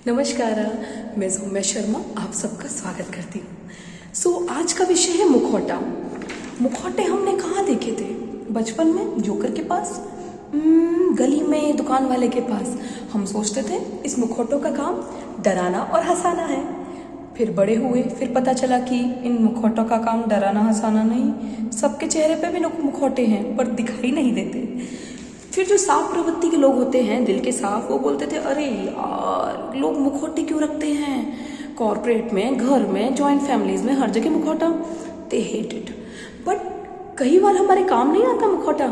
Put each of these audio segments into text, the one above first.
नमस्कार, मैं सौम्या शर्मा आप सबका स्वागत करती हूँ। आज का विषय है मुखौटा। मुखौटे हमने कहाँ देखे थे? बचपन में जोकर के पास, गली में दुकान वाले के पास। हम सोचते थे इस मुखौटों का काम डराना और हंसाना है। फिर बड़े हुए, फिर पता चला कि इन मुखौटों का काम डराना हंसाना नहीं, सबके चेहरे पे भी मुखौटे हैं पर दिखाई नहीं देते। फिर जो साफ प्रवृत्ति के लोग होते हैं, दिल के साफ, वो बोलते थे अरे यार लोग मुखौटे क्यों रखते हैं? कॉर्पोरेट में, घर में, जॉइंट फैमिलीज में हर जगह मुखौटा। They hate it. बट कई बार हमारे काम नहीं आता मुखौटा।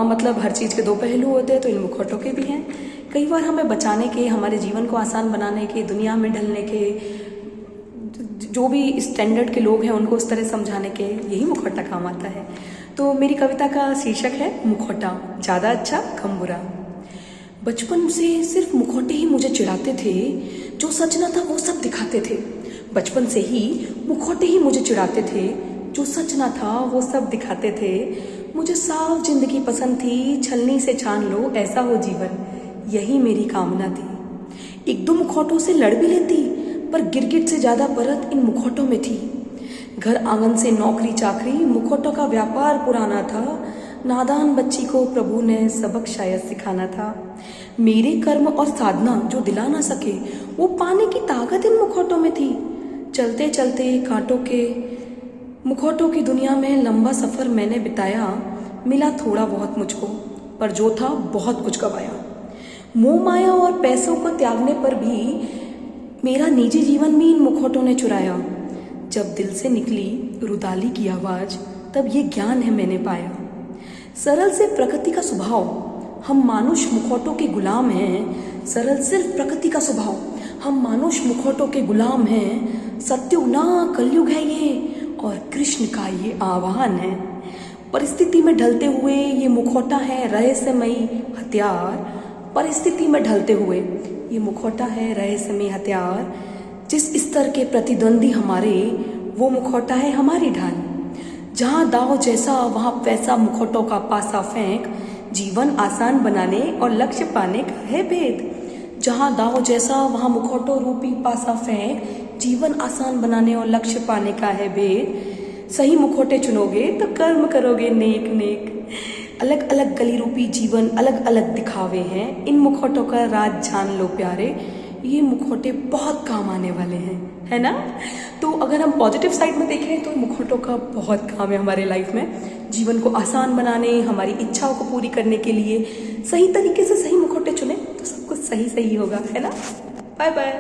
मतलब हर चीज़ के दो पहलू होते हैं, तो इन मुखौटों के भी हैं। कई बार हमें बचाने के, हमारे जीवन को आसान बनाने के, दुनिया में ढलने के, जो भी स्टैंडर्ड के लोग हैं उनको उस तरह समझाने के, यही मुखौटा काम आता है। तो मेरी कविता का शीर्षक है मुखौटा, ज़्यादा अच्छा कम बुरा। बचपन से सिर्फ मुखौटे ही मुझे चिढ़ाते थे, जो सच ना था वो सब दिखाते थे। बचपन से ही मुखौटे ही मुझे चिढ़ाते थे, जो सच ना था वो सब दिखाते थे। मुझे साफ जिंदगी पसंद थी, छलनी से छान लो ऐसा हो जीवन, यही मेरी कामना थी। एक दो मुखौटों से लड़ भी लेती, पर गिरगिट से ज्यादा परत इन मुखौटों में थी। घर आंगन से नौकरी चाकरी, मुखौटों का व्यापार पुराना था। नादान बच्ची को प्रभु ने सबक शायद सिखाना था। मेरे कर्म और साधना जो दिला ना सके, वो पाने की ताकत इन मुखौटों में थी। चलते चलते कांटों के मुखौटों की दुनिया में लंबा सफर मैंने बिताया। मिला थोड़ा बहुत मुझको, पर जो था बहुत कुछ गवाया। मोह माया और पैसों को त्यागने पर भी मेरा निजी जीवन भी इन मुखौटों ने चुराया। जब दिल से निकली रुदाली की आवाज, तब ये ज्ञान है मैंने पाया। सरल से प्रकृति का स्वभाव, हम मानुष मुखौटों के गुलाम हैं। सरल सिर्फ प्रकृति का स्वभाव, हम मानुष मुखौटों के गुलाम हैं। सत्युग ना कलयुग है ये, और कृष्ण का ये आह्वान है। परिस्थिति में ढलते हुए ये मुखौटा है रहस्यमयी हथियार। परिस्थिति में ढलते हुए ये मुखौटा है रहस्यमयी हथियार। जिस स्तर के प्रतिद्वंदी हमारे, वो मुखौटा है हमारी ढाल। जहाँ दाव जैसा वहाँ पैसा, मुखौटों का पासा फेंक। जीवन आसान बनाने और लक्ष्य पाने का है भेद। जहाँ दाव जैसा वहाँ मुखौटों रूपी पासा फेंक। जीवन आसान बनाने और लक्ष्य पाने का है भेद। सही मुखौटे चुनोगे तो कर्म करोगे नेक नेक। अलग अलग गली रूपी जीवन, अलग अलग दिखावे हैं। इन मुखौटों का राज जान लो प्यारे, ये मुखौटे बहुत काम आने वाले हैं, है ना? तो अगर हम पॉजिटिव साइड में देखें तो मुखौटों का बहुत काम है हमारे लाइफ में। जीवन को आसान बनाने, हमारी इच्छाओं को पूरी करने के लिए सही तरीके से सही मुखौटे चुने तो सब कुछ सही सही होगा, है ना? Bye bye.